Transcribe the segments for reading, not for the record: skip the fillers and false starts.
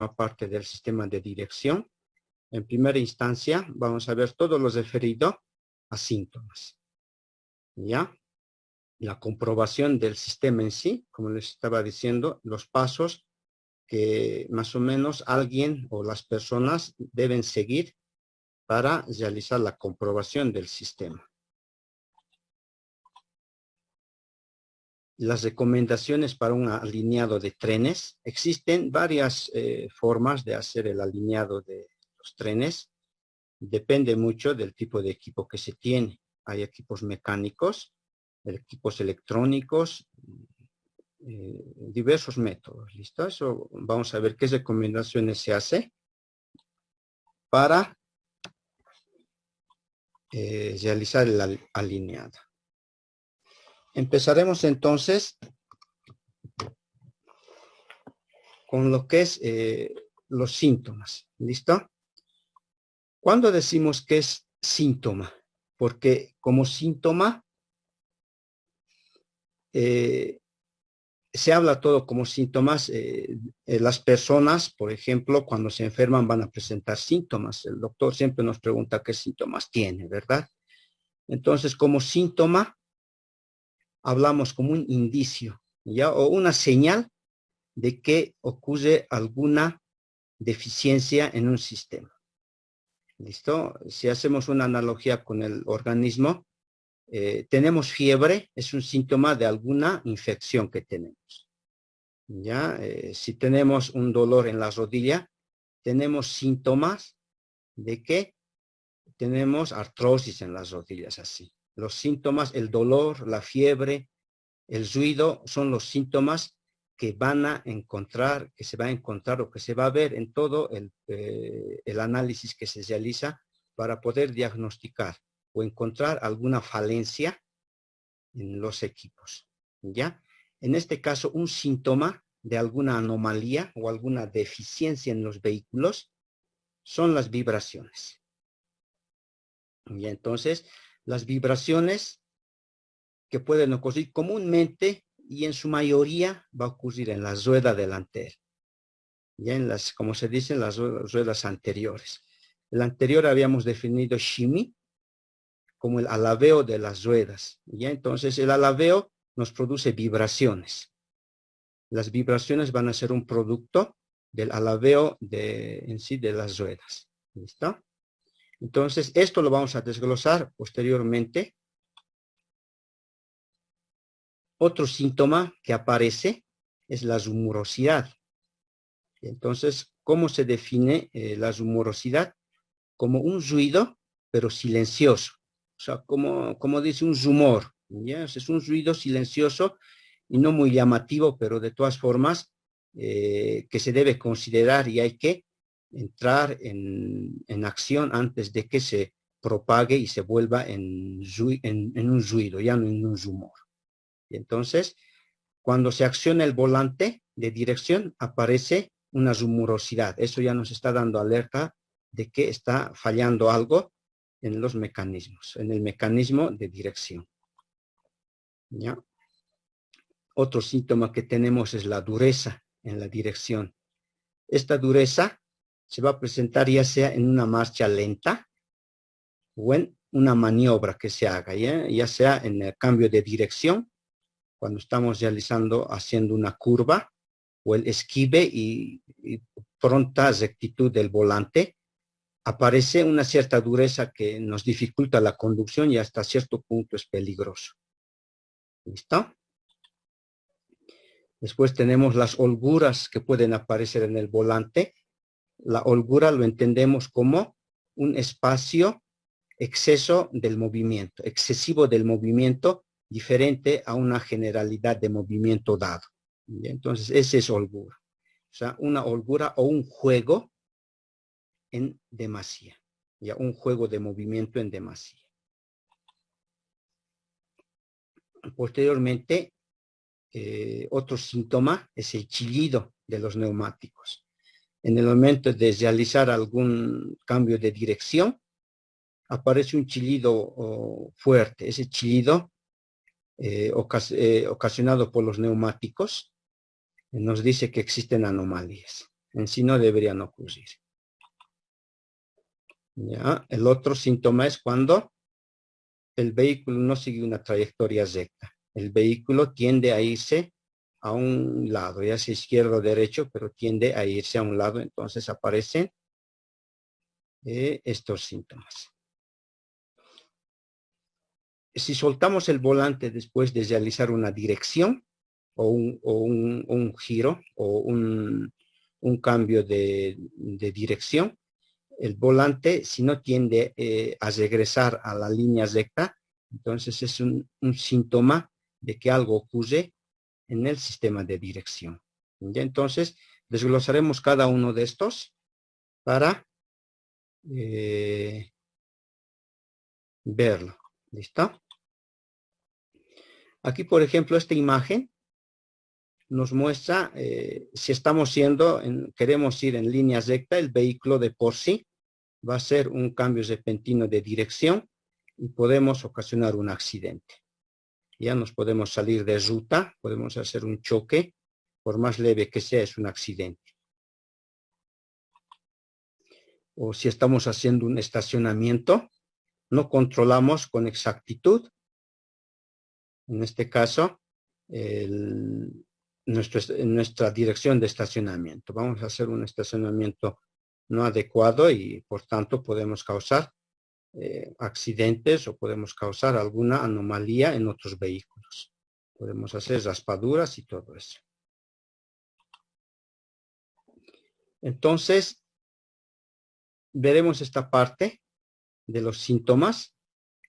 parte del sistema de dirección. En primera instancia, vamos a ver todo lo referido a síntomas. ¿Ya? La comprobación del sistema en sí, como les estaba diciendo, los pasos que más o menos alguien o las personas deben seguir para realizar la comprobación del sistema. Las recomendaciones para un alineado de trenes. Existen varias formas de hacer el alineado de los trenes. Depende mucho del tipo de equipo que se tiene. Hay equipos mecánicos, equipos electrónicos, diversos métodos. ¿Listo? Eso vamos a ver qué recomendaciones se hace para realizar el alineado. Empezaremos entonces con lo que es los síntomas. ¿Listo? ¿Cuándo decimos que es síntoma? Porque como síntoma se habla todo como síntomas. Las personas, por ejemplo, cuando se enferman van a presentar síntomas. El doctor siempre nos pregunta qué síntomas tiene, ¿verdad? Entonces, como síntoma, hablamos como un indicio, ¿ya? O una señal de que ocurre alguna deficiencia en un sistema. ¿Listo? Si hacemos una analogía con el organismo, tenemos fiebre, es un síntoma de alguna infección que tenemos. ¿Ya? Si tenemos un dolor en la rodilla, tenemos síntomas de que tenemos artrosis en las rodillas, así. Los síntomas, el dolor, la fiebre, el ruido, son los síntomas que van a encontrar, que se va a encontrar o que se va a ver en todo el análisis que se realiza para poder diagnosticar o encontrar alguna falencia en los equipos, ¿ya? En este caso, un síntoma de alguna anomalía o alguna deficiencia en los vehículos son las vibraciones. Y entonces, las vibraciones que pueden ocurrir comúnmente y en su mayoría va a ocurrir en la rueda delantera, ya en las, como se dice, en las ruedas anteriores. El anterior habíamos definido shimmy como el alabeo de las ruedas, ya entonces el alabeo nos produce vibraciones. Las vibraciones van a ser un producto del alabeo en sí de las ruedas. ¿Listo? Entonces, esto lo vamos a desglosar posteriormente. Otro síntoma que aparece es la rumorosidad. Entonces, ¿cómo se define la rumorosidad? Como un ruido, pero silencioso. O sea, como dice un rumor. ¿Ya? Es un ruido silencioso y no muy llamativo, pero de todas formas que se debe considerar y hay que entrar en acción antes de que se propague y se vuelva en un ruido, ya no en un rumor. Y entonces, cuando se acciona el volante de dirección, aparece una rumorosidad. Eso ya nos está dando alerta de que está fallando algo en los mecanismos, en el mecanismo de dirección. ¿Ya? Otro síntoma que tenemos es la dureza en la dirección. Esta dureza se va a presentar ya sea en una marcha lenta o en una maniobra que se haga, ya sea en el cambio de dirección, cuando estamos haciendo una curva, o el esquive y pronta rectitud del volante, aparece una cierta dureza que nos dificulta la conducción y hasta cierto punto es peligroso. ¿Listo? Después tenemos las holguras que pueden aparecer en el volante. La holgura lo entendemos como un espacio exceso del movimiento, excesivo del movimiento, diferente a una generalidad de movimiento dado. Entonces, ese es holgura. O sea, una holgura o un juego en demasía. Ya, un juego de movimiento en demasía. Posteriormente, otro síntoma es el chillido de los neumáticos. En el momento de realizar algún cambio de dirección, aparece un chillido fuerte. Ese chillido ocasionado por los neumáticos nos dice que existen anomalías. En sí no deberían ocurrir. ¿Ya? El otro síntoma es cuando el vehículo no sigue una trayectoria recta. El vehículo tiende a irse a un lado, ya sea izquierdo o derecho, pero tiende a irse a un lado, entonces aparecen estos síntomas. Si soltamos el volante después de realizar una dirección o un giro o un cambio de dirección, el volante, si no tiende a regresar a la línea recta, entonces es un síntoma de que algo ocurre en el sistema de dirección. ¿Ya? Entonces, desglosaremos cada uno de estos para verlo. ¿Listo? Aquí, por ejemplo, esta imagen nos muestra si estamos queremos ir en línea recta, el vehículo de por sí va a ser un cambio repentino de dirección y podemos ocasionar un accidente. Ya nos podemos salir de ruta, podemos hacer un choque, por más leve que sea, es un accidente. O si estamos haciendo un estacionamiento, no controlamos con exactitud, en este caso, nuestra dirección de estacionamiento. Vamos a hacer un estacionamiento no adecuado y por tanto podemos causar accidentes o podemos causar alguna anomalía en otros vehículos. Podemos hacer raspaduras y todo eso. Entonces, veremos esta parte de los síntomas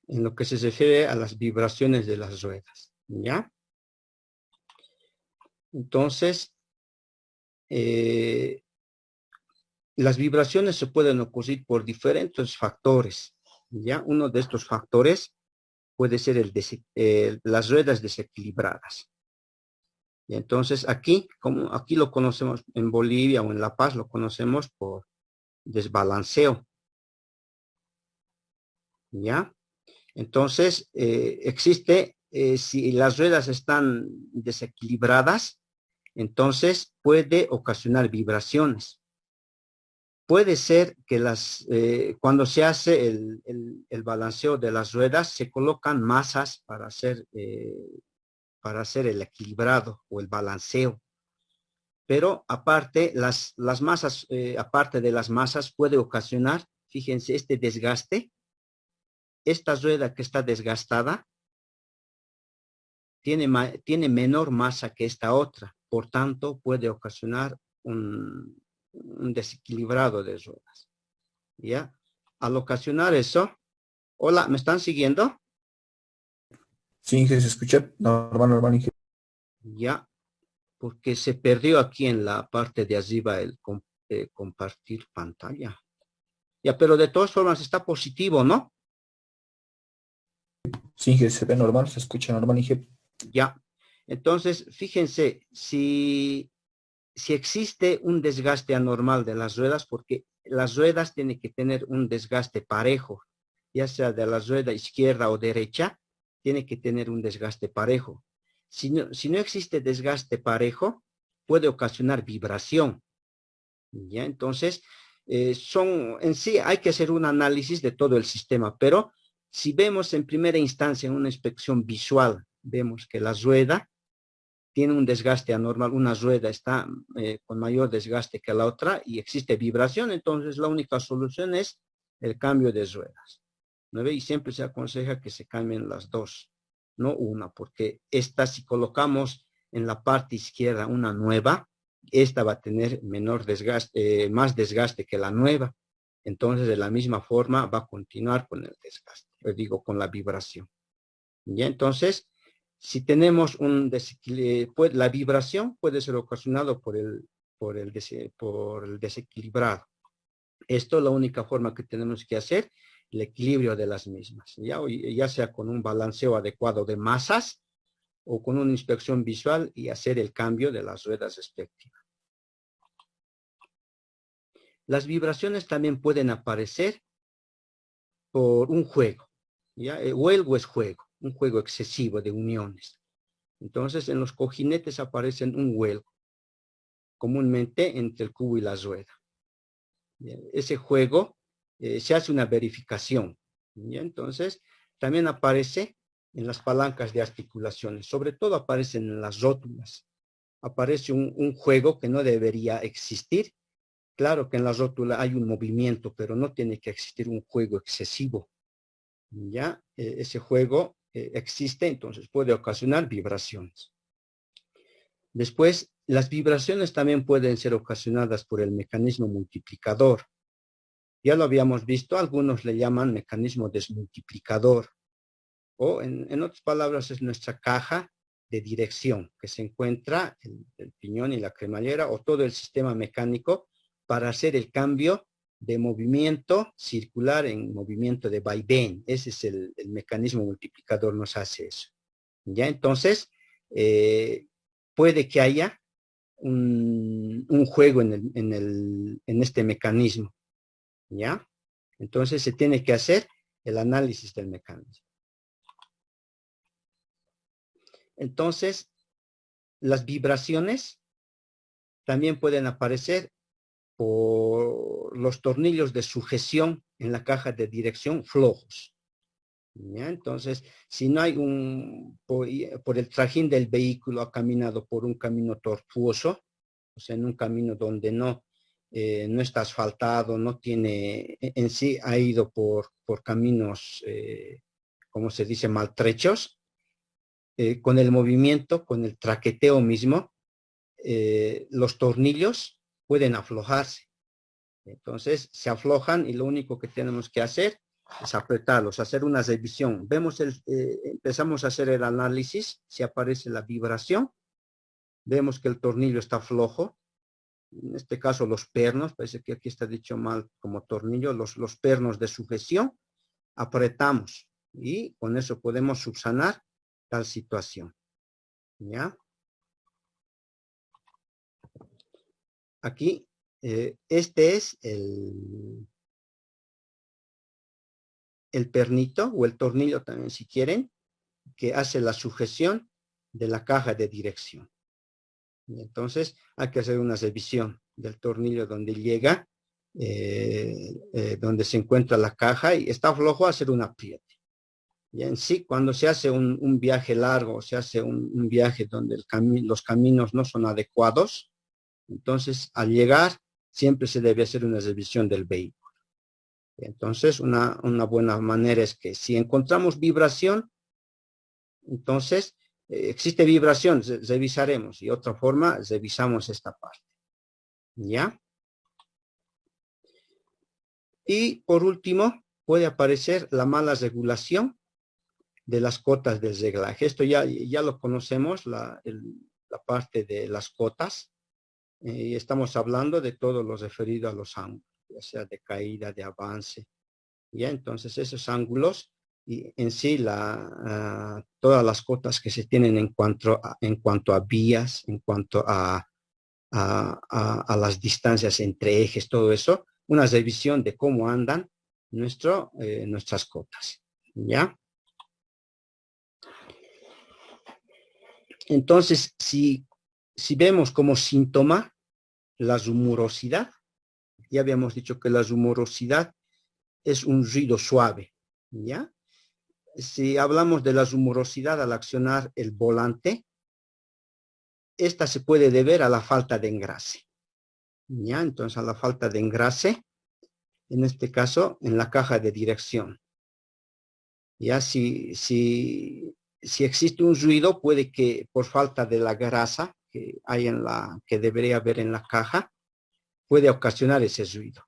en lo que se refiere a las vibraciones de las ruedas. ¿Ya? Entonces, las vibraciones se pueden ocurrir por diferentes factores. ¿Ya? Uno de estos factores puede ser las ruedas desequilibradas. Y entonces aquí, como aquí lo conocemos en Bolivia o en La Paz, lo conocemos por desbalanceo. ¿Ya? Entonces, si las ruedas están desequilibradas, entonces puede ocasionar vibraciones. Puede ser que cuando se hace el balanceo de las ruedas, se colocan masas para hacer el equilibrado o el balanceo. Pero aparte, las masas, aparte de las masas, puede ocasionar, fíjense, este desgaste. Esta rueda que está desgastada tiene menor masa que esta otra. Por tanto, puede ocasionar un desequilibrado de ruedas. ¿Ya? Al ocasionar eso, hola, ¿me están siguiendo? Sí, Inge, se escucha normal, Inge. Ya, porque se perdió aquí en la parte de arriba el compartir pantalla. Ya, pero de todas formas está positivo, ¿no? Sí, Inge, se ve normal, se escucha normal, Inge. Ya. Entonces, fíjense, si existe un desgaste anormal de las ruedas, porque las ruedas tienen que tener un desgaste parejo, ya sea de la rueda izquierda o derecha, tiene que tener un desgaste parejo. Si no existe desgaste parejo, puede ocasionar vibración. ¿Ya? Entonces, en sí hay que hacer un análisis de todo el sistema, pero si vemos en primera instancia en una inspección visual, vemos que la rueda tiene un desgaste anormal, una rueda está con mayor desgaste que la otra y existe vibración, entonces la única solución es el cambio de ruedas. ¿No ve? Y siempre se aconseja que se cambien las dos, no una, porque esta si colocamos en la parte izquierda una nueva, esta va a tener menor desgaste, más desgaste que la nueva. Entonces, de la misma forma, va a continuar con el desgaste, con la vibración. ¿Ya? Entonces, si tenemos un desequilibrio, la vibración puede ser ocasionado por el desequilibrado. Esto es la única forma que tenemos que hacer, el equilibrio de las mismas, ya sea con un balanceo adecuado de masas o con una inspección visual y hacer el cambio de las ruedas respectivas. Las vibraciones también pueden aparecer por un juego, ¿ya? Huelgo es juego, un juego excesivo de uniones. Entonces, en los cojinetes aparecen un huelgo. comúnmente entre el cubo y la rueda. Bien, ese juego se hace una verificación. Bien, entonces, también aparece en las palancas de articulaciones, sobre todo aparecen en las rótulas. Aparece un juego que no debería existir. Claro que en la rótula hay un movimiento, pero no tiene que existir un juego excesivo. ¿Ya? Ese juego existe, entonces puede ocasionar vibraciones. Después, las vibraciones también pueden ser ocasionadas por el mecanismo multiplicador. Ya lo habíamos visto, algunos le llaman mecanismo desmultiplicador, o en otras palabras es nuestra caja de dirección, que se encuentra el piñón y la cremallera, o todo el sistema mecánico para hacer el cambio de movimiento circular en movimiento de vaivén. Ese es el mecanismo multiplicador, nos hace eso. ¿Ya? Entonces, puede que haya un juego en este mecanismo. ¿Ya? Entonces, se tiene que hacer el análisis del mecanismo. Entonces, las vibraciones también pueden aparecer por los tornillos de sujeción en la caja de dirección flojos. ¿Ya? Entonces, si no hay por el trajín del vehículo ha caminado por un camino tortuoso, o sea, en un camino donde no está asfaltado, no tiene, en sí ha ido por caminos, como se dice, maltrechos, con el movimiento, con el traqueteo mismo, los tornillos pueden aflojarse. Entonces se aflojan y lo único que tenemos que hacer es apretarlos, hacer una revisión. Empezamos a hacer el análisis, si aparece la vibración, vemos que el tornillo está flojo, en este caso los pernos, parece que aquí está dicho mal como tornillo, los pernos de sujeción, apretamos y con eso podemos subsanar tal situación. ¿Ya? Aquí, este es el pernito o el tornillo también si quieren, que hace la sujeción de la caja de dirección. Y entonces hay que hacer una revisión del tornillo donde llega, donde se encuentra la caja y está flojo, hacer un apriete. Y en sí, cuando se hace un viaje largo, se hace un viaje donde los caminos no son adecuados, entonces al llegar siempre se debe hacer una revisión del vehículo. Entonces, una buena manera es que si encontramos vibración, entonces existe vibración, revisaremos. Y otra forma, revisamos esta parte. ¿Ya? Y por último, puede aparecer la mala regulación de las cotas del reglaje. Esto ya lo conocemos, la parte de las cotas. Y estamos hablando de todo lo referido a los ángulos, ya sea de caída, de avance. ¿Ya? Entonces, esos ángulos y en sí todas las cotas que se tienen en cuanto a vías, en cuanto a las distancias entre ejes, todo eso, una revisión de cómo andan nuestras cotas. ¿Ya? Entonces, si vemos como síntoma la rumorosidad, ya habíamos dicho que la rumorosidad es un ruido suave, ¿ya? Si hablamos de la rumorosidad al accionar el volante, esta se puede deber a la falta de engrase, ¿ya? Entonces, a la falta de engrase, en este caso, en la caja de dirección. Ya si existe un ruido, puede que por falta de la grasa que debería haber en la caja, puede ocasionar ese ruido.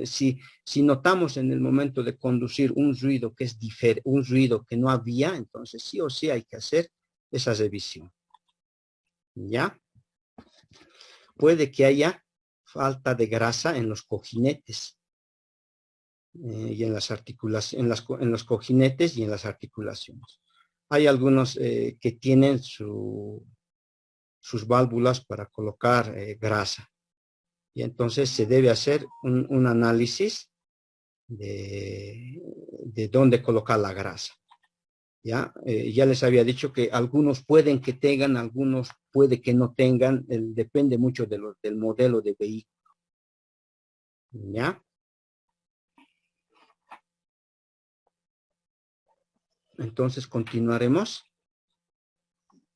Si notamos en el momento de conducir un ruido que es un ruido que no había, entonces sí o sí hay que hacer esa revisión. ¿Ya? Puede que haya falta de grasa en los cojinetes y en las articulaciones, en los cojinetes y en las articulaciones. Hay algunos que tienen sus válvulas para colocar grasa. Y entonces se debe hacer un análisis de dónde colocar la grasa. ¿Ya? Ya les había dicho que algunos pueden que tengan, algunos puede que no tengan, depende mucho del modelo de vehículo. ¿Ya? Entonces continuaremos.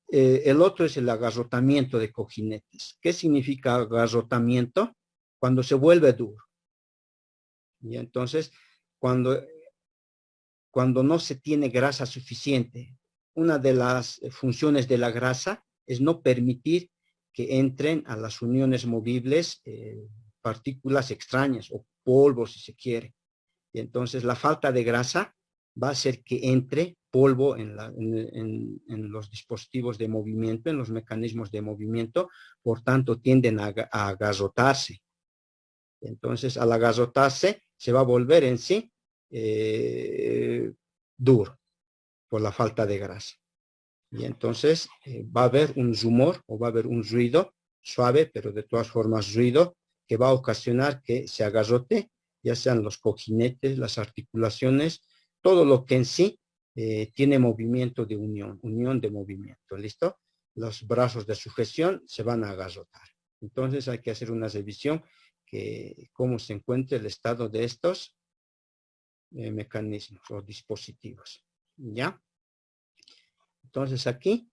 El otro es el agarrotamiento de cojinetes. ¿Qué significa agarrotamiento? Cuando se vuelve duro. Y entonces, cuando, cuando no se tiene grasa suficiente, una de las funciones de la grasa es no permitir que entren a las uniones movibles partículas extrañas o polvo, si se quiere. Y entonces la falta de grasa va a hacer que entre polvo en los dispositivos de movimiento, en los mecanismos de movimiento, por tanto tienden a agarrotarse. Entonces al agarrotarse se va a volver en sí duro por la falta de grasa. Y entonces va a haber un rumor o va a haber un ruido suave, pero de todas formas ruido, que va a ocasionar que se agarrote, ya sean los cojinetes, las articulaciones, todo lo que en sí tiene movimiento de unión, unión de movimiento, ¿listo? Los brazos de sujeción se van a agarrotar. Entonces hay que hacer una revisión que cómo se encuentra el estado de estos mecanismos o dispositivos, ¿ya? Entonces aquí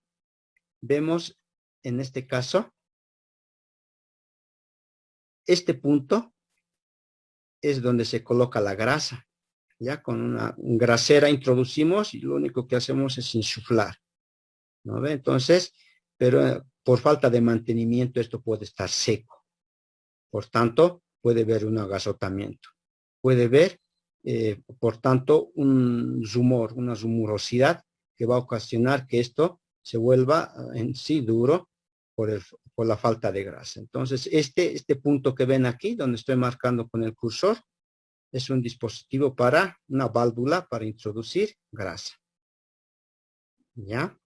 vemos en este caso, este punto es donde se coloca la grasa. Ya con una grasera introducimos y lo único que hacemos es insuflar. ¿No ve? Entonces, pero por falta de mantenimiento esto puede estar seco. Por tanto, puede haber un agasotamiento. Puede haber, por tanto, un rumor, una rumorosidad que va a ocasionar que esto se vuelva en sí duro por la falta de grasa. Entonces, este punto que ven aquí, donde estoy marcando con el cursor, es un dispositivo para una válvula para introducir grasa. ¿Ya?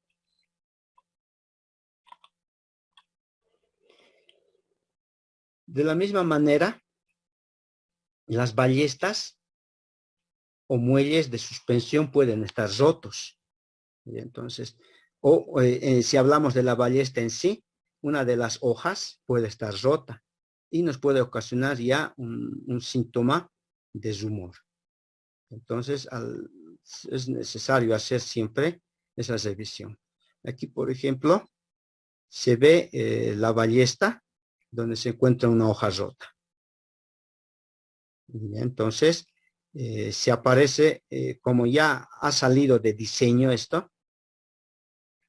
De la misma manera, las ballestas o muelles de suspensión pueden estar rotos. Y entonces, si hablamos de la ballesta en sí, una de las hojas puede estar rota y nos puede ocasionar ya un síntoma de rumor. Entonces, es necesario hacer siempre esa revisión. Aquí, por ejemplo, se ve la ballesta donde se encuentra una hoja rota. Y entonces, se aparece, como ya ha salido de diseño esto,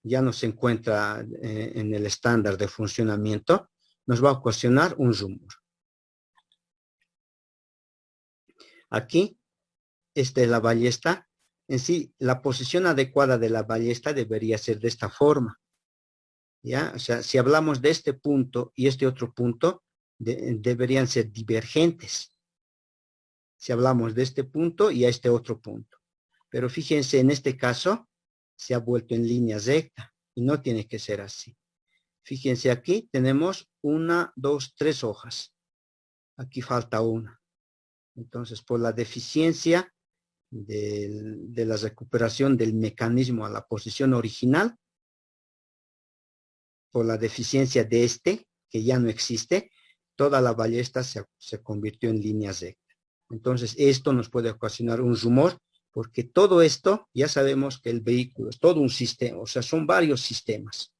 ya no se encuentra en el estándar de funcionamiento, nos va a ocasionar un rumor. Aquí, esta es la ballesta. En sí, la posición adecuada de la ballesta debería ser de esta forma. ¿Ya? O sea, si hablamos de este punto y este otro punto, deberían ser divergentes. Si hablamos de este punto y a este otro punto. Pero fíjense, en este caso, se ha vuelto en línea recta y no tiene que ser así. Fíjense aquí, tenemos 1, 2, 3 hojas. Aquí falta una. Entonces, por la deficiencia de la recuperación del mecanismo a la posición original, por la deficiencia de este, que ya no existe, toda la ballesta se convirtió en línea recta. Entonces, esto nos puede ocasionar un rumor, porque todo esto, ya sabemos que el vehículo es todo un sistema, o sea, son varios sistemas.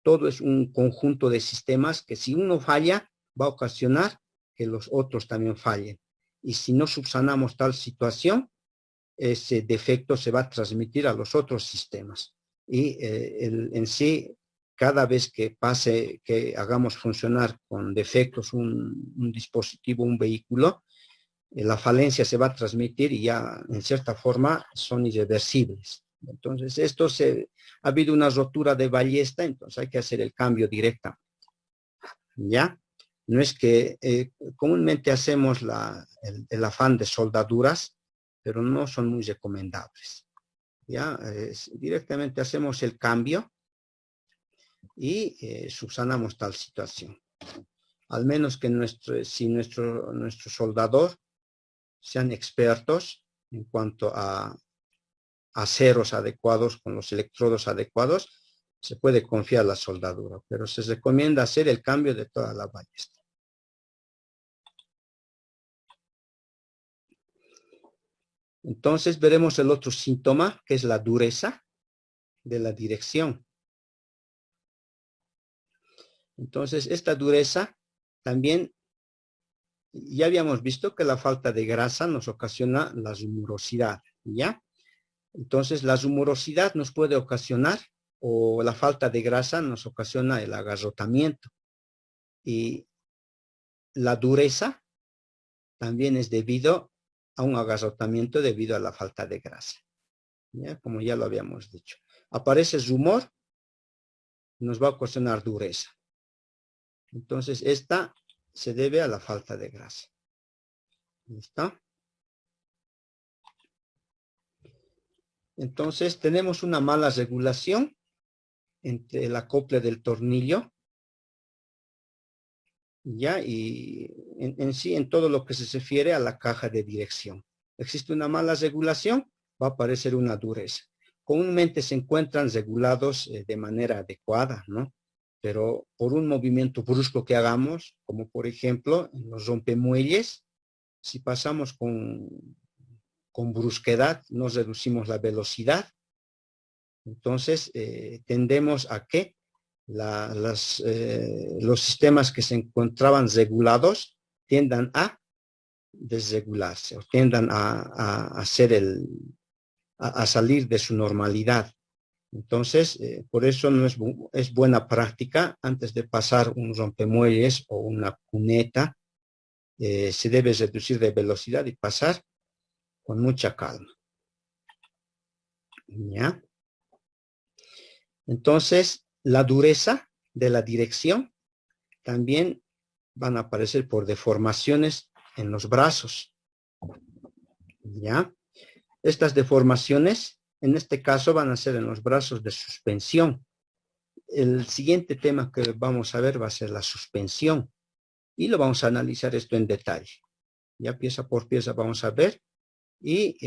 Todo es un conjunto de sistemas que si uno falla, va a ocasionar que los otros también fallen. Y si no subsanamos tal situación, ese defecto se va a transmitir a los otros sistemas. Y en sí, cada vez que pase, que hagamos funcionar con defectos un dispositivo, un vehículo, la falencia se va a transmitir y ya en cierta forma son irreversibles. Entonces, ha habido una rotura de ballesta, entonces hay que hacer el cambio directo. ¿Ya? No es que comúnmente hacemos el afán de soldaduras, pero no son muy recomendables. ¿Ya? Directamente hacemos el cambio y subsanamos tal situación. Al menos que si nuestro soldador sean expertos en cuanto a aceros adecuados, con los electrodos adecuados, se puede confiar la soldadura, pero se recomienda hacer el cambio de toda la ballesta. Entonces veremos el otro síntoma, que es la dureza de la dirección. Entonces, esta dureza también, ya habíamos visto que la falta de grasa nos ocasiona la zumorosidad, ¿ya? Entonces, la zumorosidad nos puede ocasionar, o la falta de grasa nos ocasiona el agarrotamiento. Y la dureza también es debido a un agarrotamiento debido a la falta de grasa, ¿ya? Como ya lo habíamos dicho. Aparece zumor, nos va a ocasionar dureza. Entonces, esta se debe a la falta de grasa. ¿Listo? Entonces, tenemos una mala regulación entre el acople del tornillo, ¿ya? Y en sí, en todo lo que se refiere a la caja de dirección. Existe una mala regulación, va a aparecer una dureza. Comúnmente se encuentran regulados de manera adecuada, ¿no? Pero por un movimiento brusco que hagamos, como por ejemplo en los rompemuelles, si pasamos con brusquedad, nos reducimos la velocidad. Entonces, tendemos a que los sistemas que se encontraban regulados tiendan a desregularse o tiendan a salir de su normalidad. Entonces, por eso no es buena práctica antes de pasar un rompemuelles o una cuneta, se debe reducir de velocidad y pasar con mucha calma. ¿Ya? Entonces, la dureza de la dirección también van a aparecer por deformaciones en los brazos. ¿Ya? Estas deformaciones, en este caso, van a ser en los brazos de suspensión. El siguiente tema que vamos a ver va a ser la suspensión y lo vamos a analizar esto en detalle. Ya pieza por pieza vamos a ver y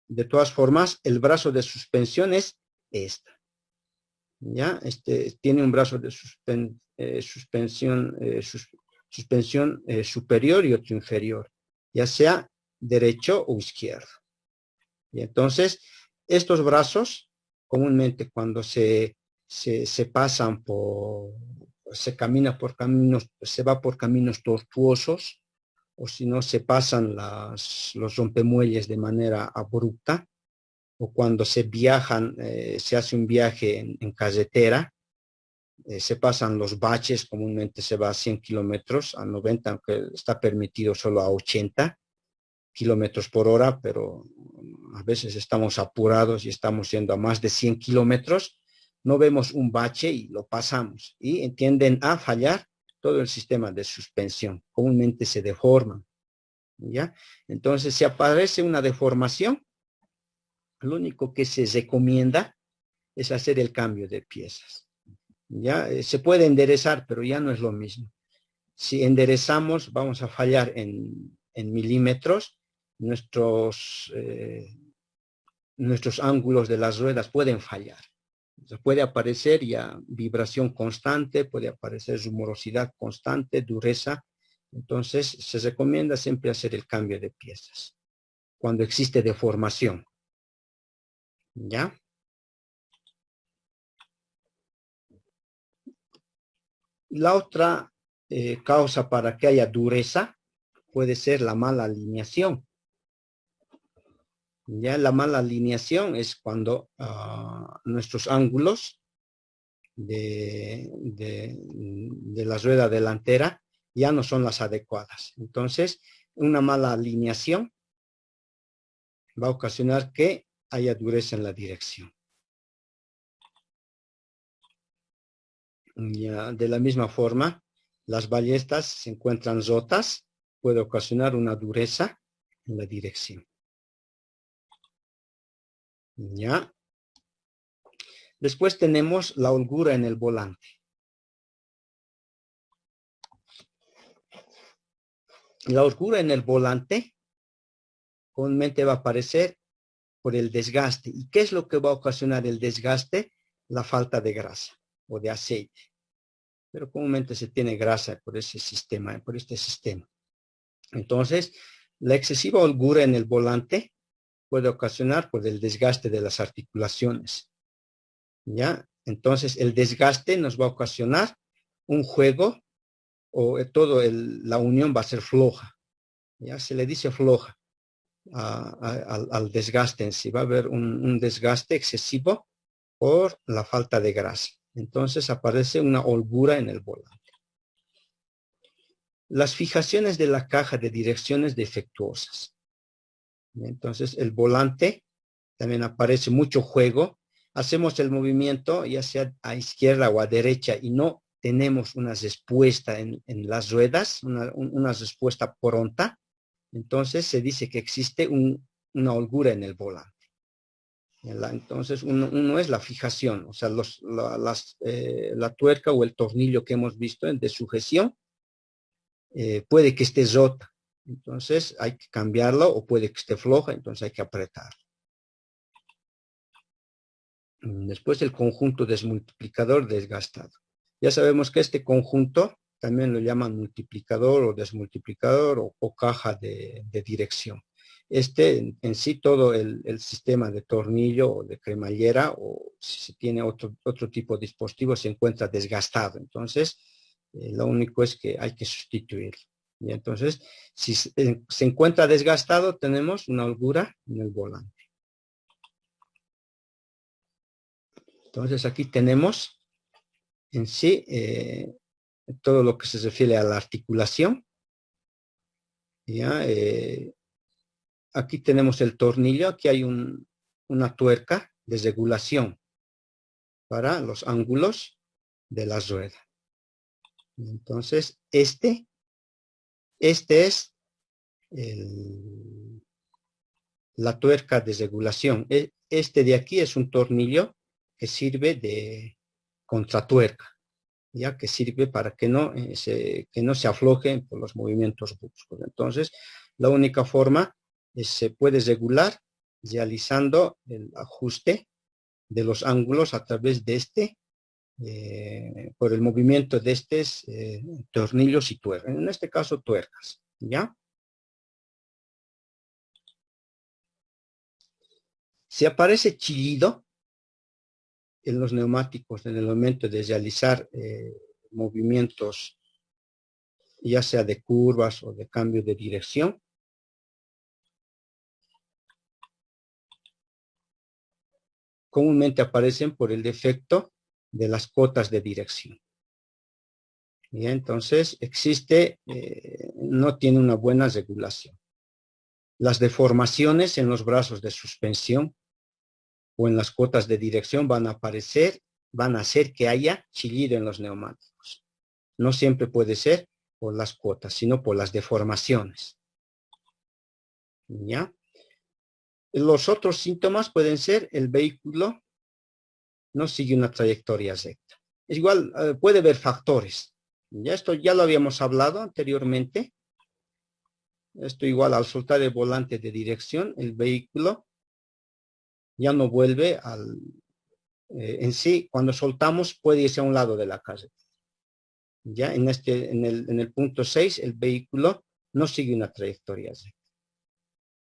de todas formas el brazo de suspensión es esta. ¿Ya? Tiene un brazo de suspensión superior y otro inferior, ya sea derecho o izquierdo. Y entonces, estos brazos, comúnmente cuando se pasan se camina por caminos, se va por caminos tortuosos, o si no, se pasan los rompemuelles de manera abrupta, o cuando se viajan, se hace un viaje en carretera, se pasan los baches, comúnmente se va a 100 kilómetros, a 90, aunque está permitido solo a 80 kilómetros por hora, pero a veces estamos apurados y estamos yendo a más de 100 kilómetros, no vemos un bache y lo pasamos, y tienden a fallar todo el sistema de suspensión, comúnmente se deforman, ¿ya? Entonces, si aparece una deformación, lo único que se recomienda es hacer el cambio de piezas. ¿Ya? Se puede enderezar, pero ya no es lo mismo. Si enderezamos, vamos a fallar en milímetros. Nuestros ángulos de las ruedas pueden fallar. Entonces, puede aparecer ya vibración constante, puede aparecer rumorosidad constante, dureza. Entonces, se recomienda siempre hacer el cambio de piezas cuando existe deformación. ¿Ya? La otra causa para que haya dureza puede ser la mala alineación. Ya la mala alineación es cuando nuestros ángulos de la rueda delantera ya no son las adecuadas. Entonces, una mala alineación va a ocasionar que haya dureza en la dirección. Ya, de la misma forma, las ballestas se encuentran rotas, puede ocasionar una dureza en la dirección. ¿Ya? Después tenemos la holgura en el volante. La holgura en el volante comúnmente va a aparecer por el desgaste. ¿Y qué es lo que va a ocasionar el desgaste? La falta de grasa o de aceite. Pero comúnmente se tiene grasa por ese sistema, por este sistema. Entonces, la excesiva holgura en el volante puede ocasionar por el desgaste de las articulaciones. ¿Ya? Entonces, el desgaste nos va a ocasionar un juego o la unión va a ser floja. Ya se le dice floja al desgaste en sí. Va a haber un desgaste excesivo por la falta de grasa. Entonces aparece una holgura en el volante. Las fijaciones de la caja de direcciones defectuosas. Entonces el volante también aparece mucho juego. Hacemos el movimiento ya sea a izquierda o a derecha y no tenemos una respuesta en las ruedas, una respuesta pronta. Entonces se dice que existe una holgura en el volante. Entonces uno es la fijación, o sea, la tuerca o el tornillo que hemos visto de sujeción puede que esté rota, entonces hay que cambiarlo, o puede que esté floja, entonces hay que apretar. Después el conjunto desmultiplicador desgastado. Ya sabemos que este conjunto también lo llaman multiplicador o desmultiplicador o caja de dirección. Este en sí todo el sistema de tornillo o de cremallera, o si se tiene otro tipo de dispositivo, se encuentra desgastado. Entonces, lo único es que hay que sustituirlo. Y entonces, si se encuentra desgastado, tenemos una holgura en el volante. Entonces, aquí tenemos en sí todo lo que se refiere a la articulación. ¿Ya? Aquí tenemos el tornillo, aquí hay una tuerca de regulación para los ángulos de la rueda. Entonces, este es la tuerca de regulación. Este de aquí es un tornillo que sirve de contratuerca, ya que sirve para que no se aflojen por los movimientos bruscos. Entonces, la única forma se puede regular realizando el ajuste de los ángulos a través de por el movimiento de estos tornillos y tuercas. En este caso, tuercas, ¿ya? Si aparece chillido en los neumáticos en el momento de realizar movimientos, ya sea de curvas o de cambio de dirección, comúnmente aparecen por el defecto de las cotas de dirección. Y entonces no tiene una buena regulación. Las deformaciones en los brazos de suspensión o en las cotas de dirección van a hacer que haya chillido en los neumáticos. No siempre puede ser por las cotas, sino por las deformaciones. ¿Ya? Los otros síntomas pueden ser el vehículo no sigue una trayectoria recta. Es igual, puede haber factores. Esto ya lo habíamos hablado anteriormente. Esto igual, al soltar el volante de dirección, el vehículo ya no vuelve en sí, cuando soltamos puede irse a un lado de la calle. Ya en el punto 6, el vehículo no sigue una trayectoria recta.